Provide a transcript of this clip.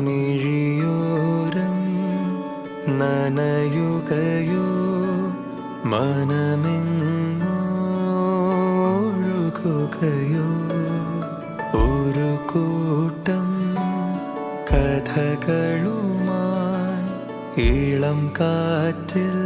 മിഴിയോരം നനയുകയോ മനമെങ്ങോ ഒഴുകുകയോ ഒരു കൂട്ടം കഥകളുമായി ഇളം കാറ്റിൽ